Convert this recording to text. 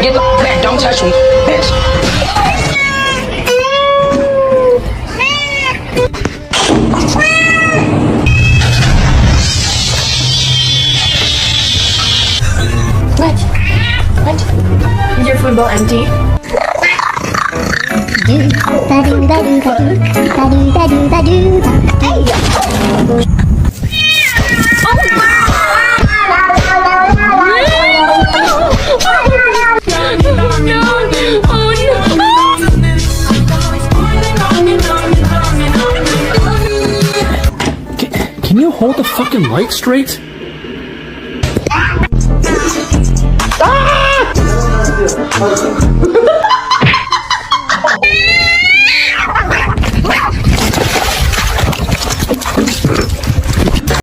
Get back, don't touch me, bitch. What? Is your food bowl empty? Can you hold the fucking light straight? Ah!